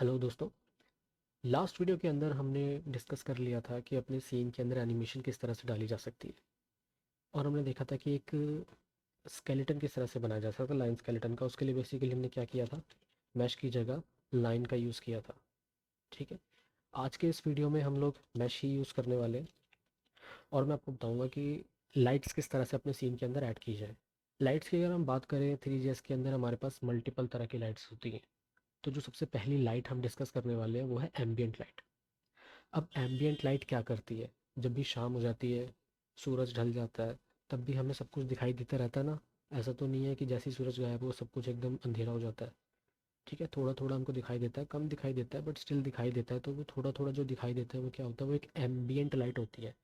Hello दोस्तों। Last video के अंदर हमने डिस्कस कर लिया था कि अपने सीन के अंदर एनिमेशन किस तरह से डाली जा सकती है। और हमने देखा था कि एक स्केलेटन किस तरह से बनाया जा सकता है, लाइन स्केलेटन का। उसके लिए बेसिकली हमने क्या किया था, मैश की जगह लाइन का यूज़ किया था। ठीक है। आज के इस वीडियो में हम लोग मैश ही यूज़ करने वाले हैं और मैं आपको बताऊंगा कि लाइट्स किस तरह से अपने सीन के अंदर ऐड की जाए। लाइट्स की अगर हम बात करें 3GS के अंदर हमारे पास मल्टीपल तरह की लाइट्स होती हैं। तो जो सबसे पहली लाइट हम डिस्कस करने वाले हैं वो है एम्बियंट लाइट। अब एम्बियंट लाइट क्या करती है, जब भी शाम हो जाती है, सूरज ढल जाता है, तब भी हमें सब कुछ दिखाई देता रहता है ना। ऐसा तो नहीं है कि जैसे ही सूरज गायब हो सब कुछ एकदम अंधेरा हो जाता है। ठीक है, थोड़ा थोड़ा हमको दिखाई देता है, कम दिखाई देता है बट स्टिल दिखाई देता है। तो वो थोड़ा थोड़ा जो दिखाई देता है वो क्या होता है, वो एक एम्बियंट लाइट होती है।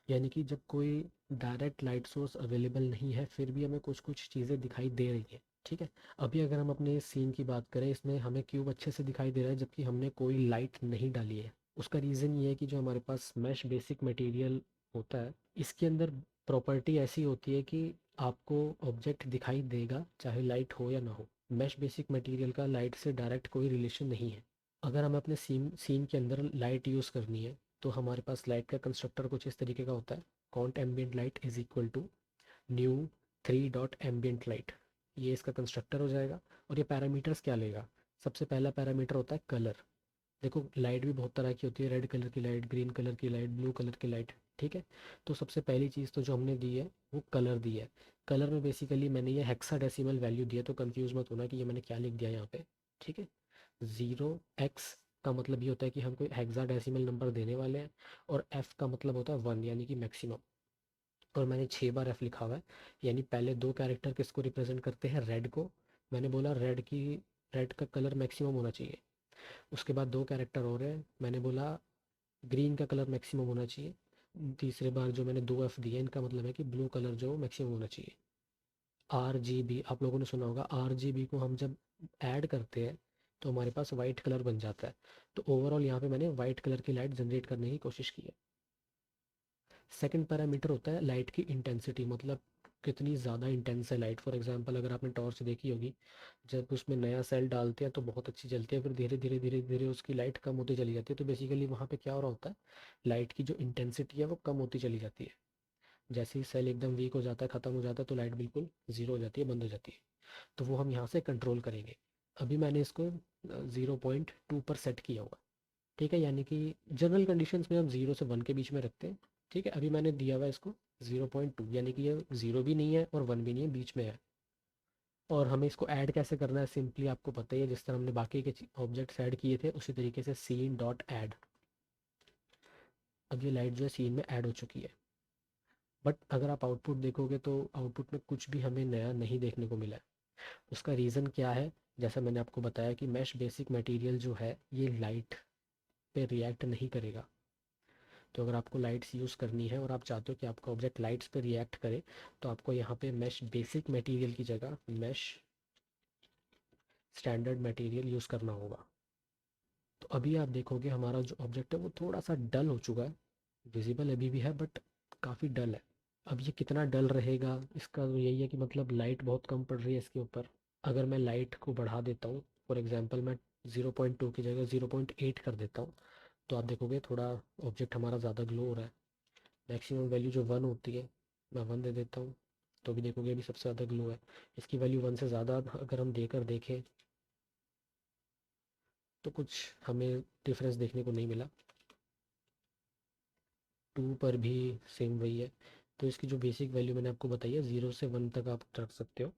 यानी कि जब कोई डायरेक्ट लाइट सोर्स अवेलेबल नहीं है फिर भी हमें कुछ कुछ चीज़ें दिखाई दे रही है। ठीक है। अभी अगर हम अपने सीन की बात करें, इसमें हमें क्यूब अच्छे से दिखाई दे रहा है जबकि हमने कोई लाइट नहीं डाली है। उसका रीज़न ये है कि जो हमारे पास मैश बेसिक मटेरियल होता है, इसके अंदर प्रॉपर्टी ऐसी होती है कि आपको ऑब्जेक्ट दिखाई देगा चाहे लाइट हो या ना हो। मैश बेसिक मटेरियल का लाइट से डायरेक्ट कोई रिलेशन नहीं है। अगर हमें अपने सीन सीन के अंदर लाइट यूज़ करनी है तो हमारे पास लाइट का कंस्ट्रक्टर कुछ इस तरीके का होता है। Const ambient light is equal to new 3 dot ambient light. ये इसका कंस्ट्रक्टर हो जाएगा। और ये पैरामीटर्स क्या लेगा, सबसे पहला पैरामीटर होता है कलर। देखो लाइट भी बहुत तरह की होती है, रेड कलर की लाइट, ग्रीन कलर की लाइट, ब्लू कलर की लाइट। ठीक है। तो सबसे पहली चीज़ तो जो हमने दी है वो कलर दी है। कलर में बेसिकली मैंने ये हेक्साडेसिमल वैल्यू दी है, तो कंफ्यूज मत होना कि ये मैंने क्या लिख दिया यहाँ पे। ठीक है। 0x का मतलब ये होता है कि हम कोई हेक्साडेसिमल नंबर देने वाले हैं। और f का मतलब होता है 1 यानी कि मैक्सिमम। और मैंने 6 बार f लिखा हुआ है। यानी पहले दो कैरेक्टर किसको रिप्रेजेंट करते हैं, रेड को। मैंने बोला रेड का कलर मैक्सिमम होना चाहिए। उसके बाद दो कैरेक्टर और हैं, मैंने बोला ग्रीन का कलर मैक्सिमम होना चाहिए। तीसरे बार जो मैंने दो एफ दिए इनका मतलब है कि ब्लू कलर जो मैक्सिमम होना चाहिए। RGB आप लोगों ने सुना होगा, RGB को हम जब ऐड करते हैं तो हमारे पास वाइट कलर बन जाता है। तो ओवरऑल यहाँ पे मैंने वाइट कलर की लाइट जनरेट करने की कोशिश की है। सेकंड पैरामीटर होता है लाइट की इंटेंसिटी, मतलब कितनी ज़्यादा इंटेंस है लाइट। फॉर एग्जांपल अगर आपने टॉर्च देखी होगी, जब उसमें नया सेल डालते हैं तो बहुत अच्छी जलती है, फिर धीरे धीरे धीरे धीरे उसकी लाइट कम होती चली जाती है। तो बेसिकली वहाँ पे क्या हो रहा होता है, लाइट की जो इंटेंसिटी है वो कम होती चली जाती है। जैसे ही सेल एकदम वीक हो जाता है, ख़त्म हो जाता है, तो लाइट बिल्कुल ज़ीरो हो जाती है, बंद हो जाती है। तो वो हम यहाँ से कंट्रोल करेंगे। अभी मैंने इसको 0.2 पर सेट किया हुआ है। ठीक है, यानी कि जनरल कंडीशंस में हम 0 से 1 के बीच में रखते हैं। ठीक है, अभी मैंने दिया हुआ है इसको 0.2, यानी कि ये 0 भी नहीं है और 1 भी नहीं है, बीच में है। और हमें इसको ऐड कैसे करना है, सिंपली आपको पता ही है, जिस तरह हमने बाकी के ऑब्जेक्ट्स ऐड किए थे उसी तरीके से सीन डॉट ऐड। अब ये लाइट जो है सीन में ऐड हो चुकी है। बट अगर आप आउटपुट देखोगे तो आउटपुट में कुछ भी हमें नया नहीं देखने को मिला है। उसका रीज़न क्या है, जैसा मैंने आपको बताया कि मैश बेसिक मटेरियल जो है ये लाइट पे रिएक्ट नहीं करेगा। तो अगर आपको लाइट्स यूज़ करनी है और आप चाहते हो कि आपका ऑब्जेक्ट लाइट्स पे रिएक्ट करे, तो आपको यहाँ पे मैश बेसिक मटेरियल की जगह मैश स्टैंडर्ड मटेरियल यूज़ करना होगा। तो अभी आप देखोगे हमारा जो ऑब्जेक्ट है वो थोड़ा सा डल हो चुका है। विजिबल अभी भी है बट काफ़ी डल है। अब ये कितना डल रहेगा इसका तो यही है कि मतलब लाइट बहुत कम पड़ रही है इसके ऊपर। अगर मैं लाइट को बढ़ा देता हूँ, फॉर एग्जांपल मैं 0.2 की जगह 0.8 कर देता हूँ, तो आप देखोगे थोड़ा ऑब्जेक्ट हमारा ज़्यादा ग्लो हो रहा है। मैक्सिमम वैल्यू जो 1 होती है, मैं 1 दे देता हूँ, तो भी देखोगे अभी सबसे ज़्यादा ग्लो है। इसकी वैल्यू 1 से ज़्यादा अगर हम देकर देखें तो कुछ हमें डिफरेंस देखने को नहीं मिला। 2 पर भी सेम वही है। तो इसकी जो बेसिक वैल्यू मैंने आपको बताई है 0 से 1 तक आप रख सकते हो।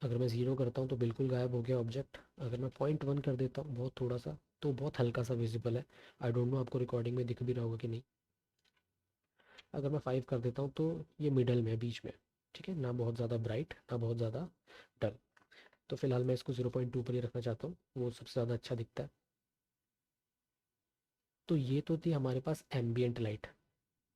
अगर मैं 0 करता हूँ तो बिल्कुल गायब हो गया ऑब्जेक्ट। अगर मैं 0.1 कर देता हूँ बहुत थोड़ा सा, तो बहुत हल्का सा विजिबल है। आई डोंट नो आपको रिकॉर्डिंग में दिख भी रहा होगा कि नहीं। अगर मैं 5 कर देता हूँ तो ये मिडल में है, बीच में। ठीक है, ना बहुत ज़्यादा ब्राइट ना बहुत ज़्यादा डल। तो फिलहाल मैं इसको 0.2 पर ही रखना चाहता हूँ, वो सबसे ज़्यादा अच्छा दिखता है। तो ये तो थी हमारे पास एम्बियंट लाइट।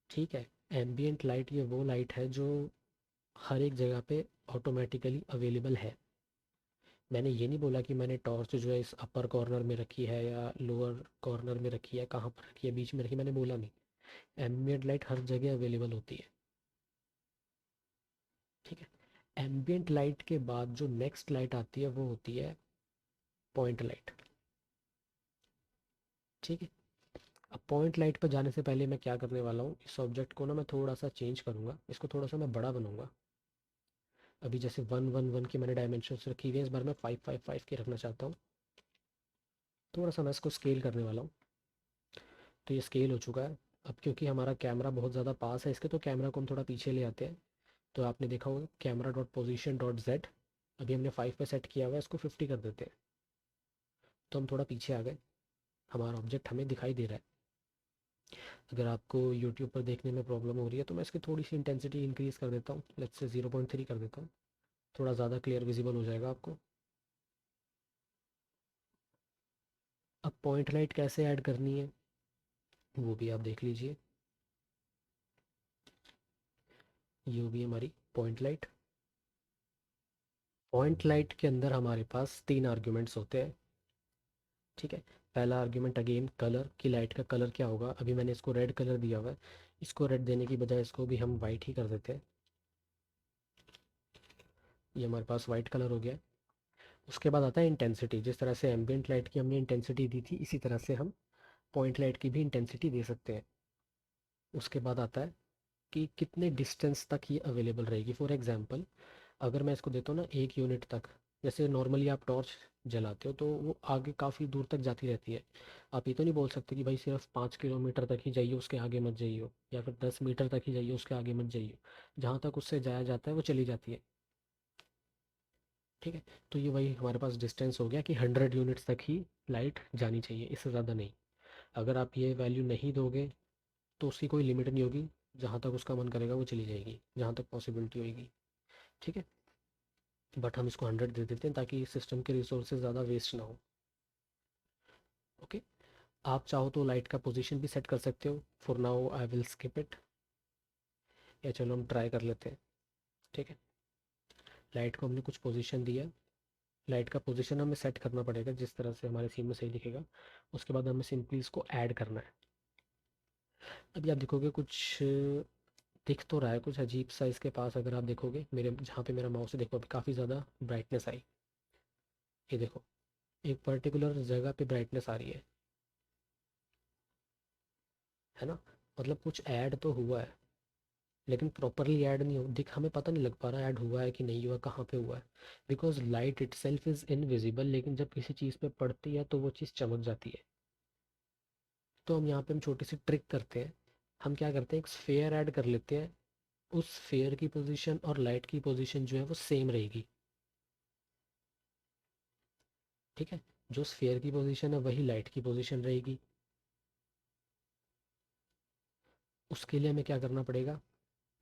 ठीक है। एम्बियंट लाइट ये वो लाइट है जो हर एक जगह पे ऑटोमेटिकली अवेलेबल है। मैंने ये नहीं बोला कि मैंने टॉर्च जो है इस अपर कॉर्नर में रखी है या लोअर कॉर्नर में रखी है, कहाँ पर रखी है, बीच में रखी है, मैंने बोला नहीं। एम्बियंट लाइट हर जगह अवेलेबल होती है। ठीक है। एम्बियंट लाइट के बाद जो नेक्स्ट लाइट आती है वो होती है पॉइंट लाइट। ठीक है, अब पॉइंट लाइट पर जाने से पहले मैं क्या करने वाला हूँ, इस ऑब्जेक्ट को ना मैं थोड़ा सा चेंज करूँगा, इसको थोड़ा सा मैं बड़ा बनाऊँगा। अभी जैसे 1 1 1 की मैंने डायमेंशंस रखी हुई है, इस बार मैं 5 5 5 की रखना चाहता हूँ। थोड़ा सा मैं इसको स्केल करने वाला हूँ। तो ये स्केल हो चुका है। अब क्योंकि हमारा कैमरा बहुत ज़्यादा पास है इसके, तो कैमरा को हम थोड़ा पीछे ले आते हैं। तो आपने देखा होगा camera dot position dot Z, अभी हमने 5 पे सेट किया हुआ है, इसको 50 कर देते हैं। तो हम थोड़ा पीछे आ गए, हमारा ऑब्जेक्ट हमें दिखाई दे रहा है। अगर आपको यूट्यूब पर देखने में प्रॉब्लम हो रही है तो मैं इसकी थोड़ी सी इंटेंसिटी इंक्रीज़ कर देता हूँ, लेट्स से 0.3 कर देता हूँ, थोड़ा ज़्यादा क्लियर विजिबल हो जाएगा आपको। अब पॉइंट लाइट कैसे ऐड करनी है वो भी आप देख लीजिए। ये होगी हमारी पॉइंट लाइट। पॉइंट लाइट के अंदर हमारे पास 3 आर्ग्यूमेंट्स होते हैं। ठीक है, पहला आर्ग्यूमेंट अगेन कलर, की लाइट का कलर क्या होगा। अभी मैंने इसको रेड कलर दिया हुआ है, इसको रेड देने की बजाय इसको भी हम वाइट ही कर देते हैं। ये हमारे पास वाइट कलर हो गया। उसके बाद आता है इंटेंसिटी। जिस तरह से एम्बियंट लाइट की हमने इंटेंसिटी दी थी, इसी तरह से हम पॉइंट लाइट की भी इंटेंसिटी दे सकते हैं। उसके बाद आता है कि कितने डिस्टेंस तक ये अवेलेबल रहेगी। फॉर एग्जांपल, अगर मैं इसको देता हूँ ना 1 यूनिट तक, जैसे नॉर्मली आप टॉर्च जलाते हो तो वो आगे काफ़ी दूर तक जाती रहती है। आप ये तो नहीं बोल सकते कि भाई सिर्फ 5 किलोमीटर तक ही जाइए, उसके आगे मत जाइए, या फिर 10 मीटर तक ही जाइए, उसके आगे मत जाइए। जहाँ तक उससे जाया जाता है वो चली जाती है। ठीक है, तो ये वही हमारे पास डिस्टेंस हो गया कि 100 यूनिट्स तक ही लाइट जानी चाहिए, इससे ज़्यादा नहीं। अगर आप ये वैल्यू नहीं दोगे तो उसकी कोई लिमिट नहीं होगी, जहाँ तक उसका मन करेगा वो चली जाएगी, जहाँ तक पॉसिबिलिटी होगी। ठीक है, बट हम इसको 100 दे देते हैं ताकि सिस्टम के रिसोर्सेज ज़्यादा वेस्ट ना हो। ओके, आप चाहो तो लाइट का पोजीशन भी सेट कर सकते हो। For now I will skip it, या चलो हम ट्राई कर लेते हैं। ठीक है, लाइट को हमने कुछ पोजीशन दिया। लाइट का पोजीशन हमें सेट करना पड़ेगा जिस तरह से हमारे सीन में सही दिखेगा। उसके बाद हमें सिंपली इसको ऐड करना है। अभी आप देखोगे कुछ दिख तो रहा है, कुछ अजीब सा इसके पास। अगर आप देखोगे मेरे जहाँ पे मेरा माउस है, देखो अभी काफ़ी ज़्यादा ब्राइटनेस आई। ये देखो, एक पर्टिकुलर जगह पे ब्राइटनेस आ रही है ना। मतलब कुछ ऐड तो हुआ है, लेकिन प्रॉपरली ऐड नहीं हो दिख, हमें पता नहीं लग पा रहा ऐड हुआ है कि नहीं हुआ, कहाँ पे हुआ है। Because light it self is invisible, लेकिन जब किसी चीज़ पे पड़ती है तो वो चीज़ चमक जाती है। तो हम यहाँ पे हम छोटी सी ट्रिक करते हैं। हम क्या करते हैं, एक स्फेयर ऐड कर लेते हैं। उस स्फेयर की पोजीशन और लाइट की पोजीशन जो है वो सेम रहेगी। ठीक है, जो स्फेयर की पोजीशन है वही लाइट की पोजीशन रहेगी। उसके लिए हमें क्या करना पड़ेगा,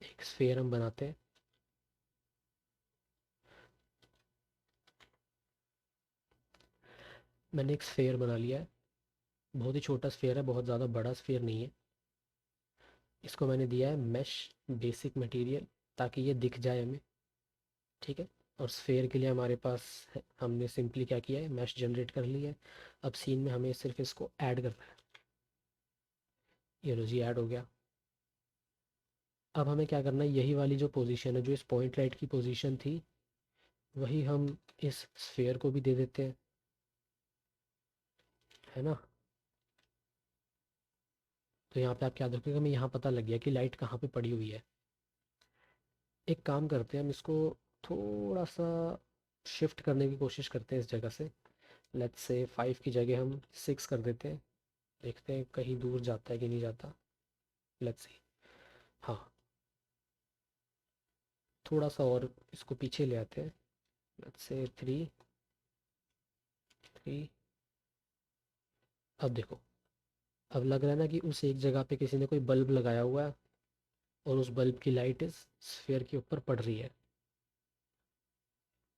एक स्फेयर हम बनाते हैं। मैंने एक स्फेयर बना लिया है, बहुत ही छोटा स्फेयर है, बहुत ज़्यादा बड़ा स्फेयर नहीं है। इसको मैंने दिया है मैश बेसिक मटेरियल, ताकि ये दिख जाए हमें। ठीक है, और स्फेयर के लिए हमारे पास हमने सिंपली क्या किया है, मैश जनरेट कर लिया है। अब सीन में हमें सिर्फ इसको ऐड करना है। ये लो जी, ऐड हो गया। अब हमें क्या करना है, यही वाली जो पोजीशन है, जो इस पॉइंट लाइट की पोजीशन थी, वही हम इस स्फेयर को भी दे देते हैं, है ना। तो यहाँ पे आप क्या देखोगे, हमें यहाँ पता लग गया कि लाइट कहाँ पे पड़ी हुई है। एक काम करते हैं, हम इसको थोड़ा सा शिफ्ट करने की कोशिश करते हैं इस जगह से। लेट्स से 5 की जगह हम 6 कर देते हैं। देखते हैं कहीं दूर जाता है कि नहीं जाता। लेट्स सी, हाँ, थोड़ा सा और इसको पीछे ले आते हैं। लेट्स से 3 3। अब देखो, अब लग रहा है ना कि उस एक जगह पे किसी ने कोई बल्ब लगाया हुआ है, और उस बल्ब की लाइट इस स्फेयर के ऊपर पड़ रही है।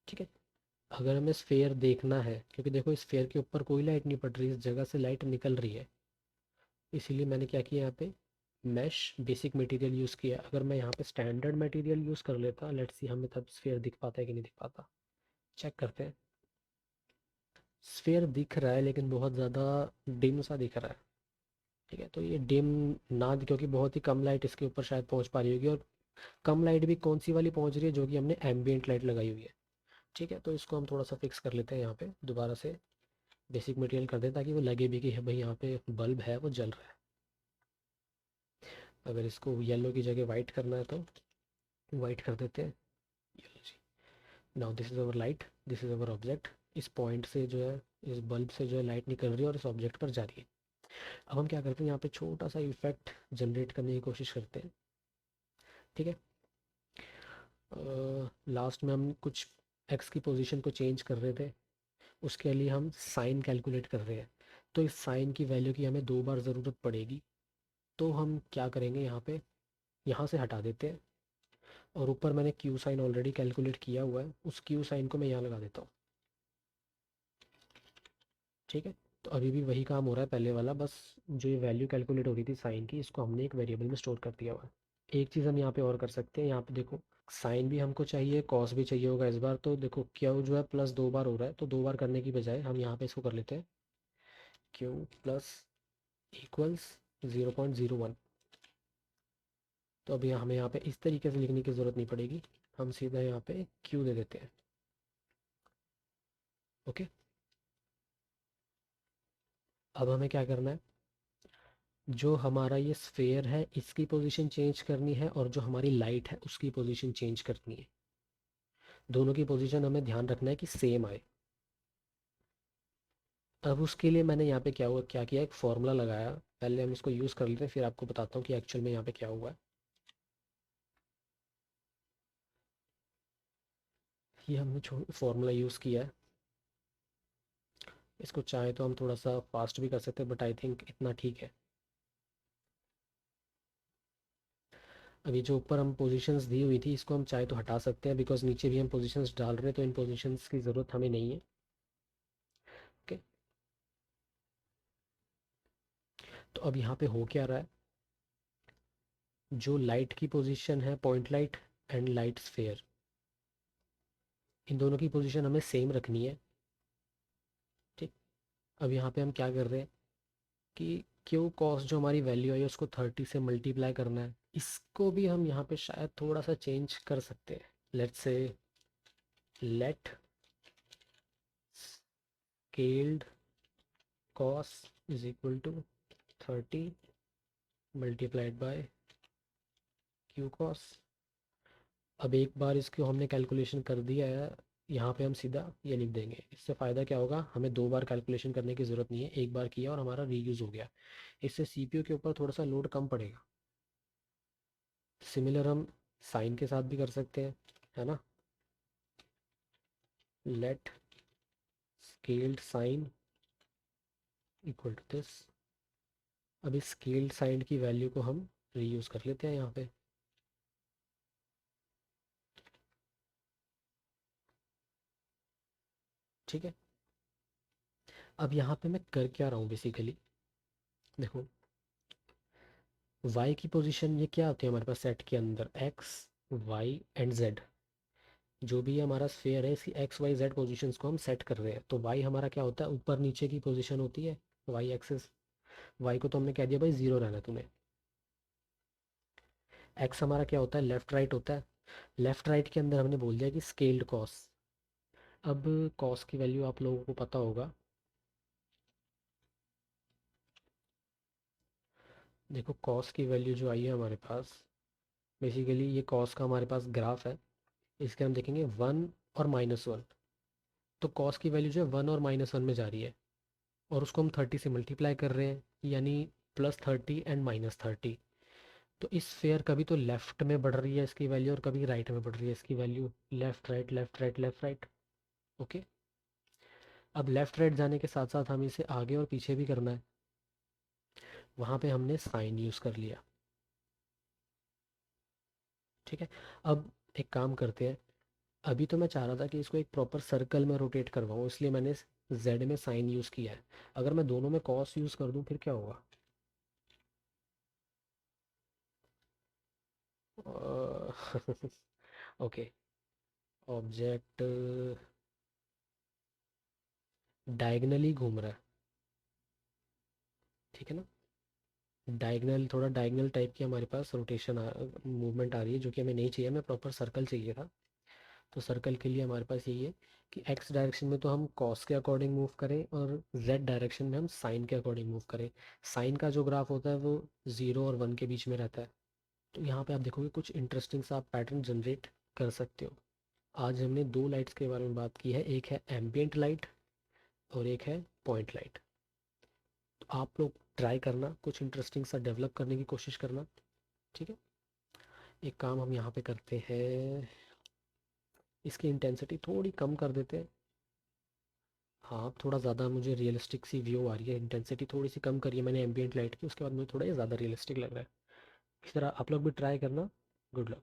ठीक है, अगर हमें स्फेयर देखना है, क्योंकि देखो इस स्फेयर के ऊपर कोई लाइट नहीं पड़ रही, इस जगह से लाइट निकल रही है, इसीलिए मैंने क्या किया, यहाँ पे मैश बेसिक मटेरियल यूज़ किया। अगर मैं यहाँ पे स्टैंडर्ड मटेरियल यूज़ कर लेता, लेट्स सी हमें तब स्फेयर दिख पाता है कि नहीं दिख पाता। चेक करते हैं। स्फेयर दिख रहा है लेकिन बहुत ज़्यादा डिम सा दिख रहा है। ठीक है, तो ये डिम ना, क्योंकि बहुत ही कम लाइट इसके ऊपर शायद पहुँच पा रही होगी, और कम लाइट भी कौन सी वाली पहुँच रही है, जो कि हमने एम्बियंट लाइट लगाई हुई है। ठीक है, तो इसको हम थोड़ा सा फिक्स कर लेते हैं यहाँ पे दोबारा से। बेसिक मटेरियल कर दें ताकि वो लगे भी कि भाई यहाँ पे बल्ब है, वो जल रहा है। अगर इसको येलो की जगह वाइट करना है तो वाइट कर देते हैं। येलो जी। Now this is our light, this is our object. इस पॉइंट से जो है, इस बल्ब से जो है लाइट निकल रही है और इस ऑब्जेक्ट पर जा रही है। अब हम क्या करते हैं, यहाँ पे छोटा सा इफेक्ट जनरेट करने की कोशिश करते हैं। ठीक है। लास्ट में हम कुछ एक्स की पोजीशन को चेंज कर रहे थे, उसके लिए हम साइन कैलकुलेट कर रहे हैं। तो इस साइन की वैल्यू की हमें 2 बार ज़रूरत पड़ेगी। तो हम क्या करेंगे, यहाँ पे यहाँ से हटा देते हैं, और ऊपर मैंने क्यू साइन ऑलरेडी कैलकुलेट किया हुआ है, उस क्यू साइन को मैं यहाँ लगा देता हूँ। ठीक है। तो अभी भी वही काम हो रहा है पहले वाला, बस जो ये वैल्यू कैलकुलेट हो रही थी साइन की, इसको हमने एक वेरिएबल में स्टोर कर दिया हुआ है। एक चीज़ हम यहाँ पे और कर सकते हैं, यहाँ पे देखो साइन भी हमको चाहिए, कॉस भी चाहिए होगा इस बार। तो देखो क्यू जो है प्लस 2 बार हो रहा है, तो 2 बार करने की बजाय हम यहाँ पे इसको कर लेते हैं क्यू प्लस इक्वल्स 0.01। तो अभी हमें यहाँ पे इस तरीके से लिखने की ज़रूरत नहीं पड़ेगी, हम सीधा यहाँ पे क्यू दे देते हैं। ओके। अब हमें क्या करना है, जो हमारा ये स्फेयर है इसकी पोजीशन चेंज करनी है, और जो हमारी लाइट है उसकी पोजीशन चेंज करनी है। दोनों की पोजीशन हमें ध्यान रखना है कि सेम आए। अब उसके लिए मैंने यहाँ पे क्या किया, एक फॉर्मूला लगाया। पहले हम इसको यूज़ कर लेते हैं, फिर आपको बताता हूँ कि एक्चुअल में यहाँ पे क्या हुआ है। ये हमने फॉर्मूला यूज़ किया है। इसको चाहे तो हम थोड़ा सा फास्ट भी कर सकते हैं, बट आई थिंक इतना ठीक है। अभी जो ऊपर हम पोजीशंस दी हुई थी, इसको हम चाहे तो हटा सकते हैं, बिकॉज नीचे भी हम पोजीशंस डाल रहे हैं, तो इन पोजीशंस की ज़रूरत हमें नहीं है। ओके। तो अब यहाँ पे हो क्या रहा है, जो लाइट की पोजीशन है, point light and light sphere, इन दोनों की पोजीशन हमें सेम रखनी है। ठीक। अब यहाँ पे हम क्या कर रहे हैं कि क्यू कॉस जो हमारी वैल्यू है उसको 30 से मल्टीप्लाई करना है। इसको भी हम यहाँ पे शायद थोड़ा सा चेंज कर सकते हैं। Let's say let scaled cos is equal to 30 multiplied by Q cos. अब एक बार इसको हमने कैलकुलेशन कर दिया है, यहाँ पे हम सीधा ये लिख देंगे। इससे फ़ायदा क्या होगा, हमें 2 बार कैलकुलेशन करने की ज़रूरत नहीं है, एक बार किया और हमारा रीयूज़ हो गया। इससे सीपीयू के ऊपर थोड़ा सा लोड कम पड़ेगा। सिमिलर हम साइन के साथ भी कर सकते हैं, है ना। Let scaled sine equal to this. अब इस स्केल्ड साइन की वैल्यू को हम रीयूज़ कर लेते हैं यहाँ पे। ठीक है। अब यहाँ पे मैं कर क्या रहा हूँ बेसिकली, देखो y की पोजीशन ये क्या होती है हमारे पास सेट के अंदर, x y एंड z। जो भी हमारा स्फेयर है, इसकी एक्स वाई जेड पोजीशंस को हम सेट कर रहे हैं। तो वाई हमारा क्या होता है, ऊपर नीचे की पोजीशन होती है वाई एक्सिस। वाई को तो हमने कह दिया भाई 0 रहना तुम्हें। एक्स हमारा क्या होता है, लेफ्ट राइट होता है। लेफ्ट राइट के अंदर हमने बोल दिया कि स्केल्ड कॉस। अब कॉस की वैल्यू आप लोगों को पता होगा। देखो कॉस की वैल्यू जो आई है हमारे पास, बेसिकली ये कॉस का हमारे पास ग्राफ है। इसके हम देखेंगे 1 और -1। तो कॉस की वैल्यू जो है 1 और -1 में जा रही है, और उसको हम 30 से मल्टीप्लाई कर रहे हैं, यानी +30 एंड -30। तो इस फेयर कभी तो लेफ्ट में बढ़ रही है इसकी वैल्यू, और कभी राइट में बढ़ रही है इसकी value. Left right left right left right. Okay. अब लेफ्ट राइट जाने के साथ साथ हमें इसे आगे और पीछे भी करना है। वहाँ पे हमने साइन यूज़ कर लिया। ठीक है। अब एक काम करते हैं, अभी तो मैं चाह रहा था कि इसको एक प्रॉपर सर्कल में रोटेट करवाऊँ, इसलिए मैंने जेड में साइन यूज़ किया है। अगर मैं दोनों में कॉस यूज़ कर दूँ फिर क्या होगा। ओके। ऑब्जेक्ट डायगनली घूम रहा है, ठीक है ना। डायगनल, थोड़ा डायगनल टाइप की हमारे पास रोटेशन मूवमेंट आ रही है, जो कि हमें नहीं चाहिए, हमें प्रॉपर सर्कल चाहिए था। तो सर्कल के लिए हमारे पास यही है कि एक्स डायरेक्शन में तो हम कॉस के अकॉर्डिंग मूव करें और जेड डायरेक्शन में हम साइन के अकॉर्डिंग मूव करें। साइन का जो ग्राफ होता है वो 0 और 1 के बीच में रहता है। तो यहाँ पे आप देखोगे कुछ इंटरेस्टिंग सा आप पैटर्न जनरेट कर सकते हो। आज हमने दो लाइट्स के बारे में बात की है, एक है एम्बियंट लाइट और एक है पॉइंट लाइट। तो आप लोग ट्राई करना, कुछ इंटरेस्टिंग सा डेवलप करने की कोशिश करना। ठीक है, एक काम हम यहाँ पे करते हैं, इसकी इंटेंसिटी थोड़ी कम कर देते हैं। हाँ, थोड़ा ज़्यादा मुझे रियलिस्टिक सी व्यू आ रही है, इंटेंसिटी थोड़ी सी कम करी है मैंने एम्बियंट लाइट की, उसके बाद मुझे थोड़ा ये ज़्यादा रियलिस्टिक लग रहा है। इस तरह आप लोग भी ट्राई करना। Good luck.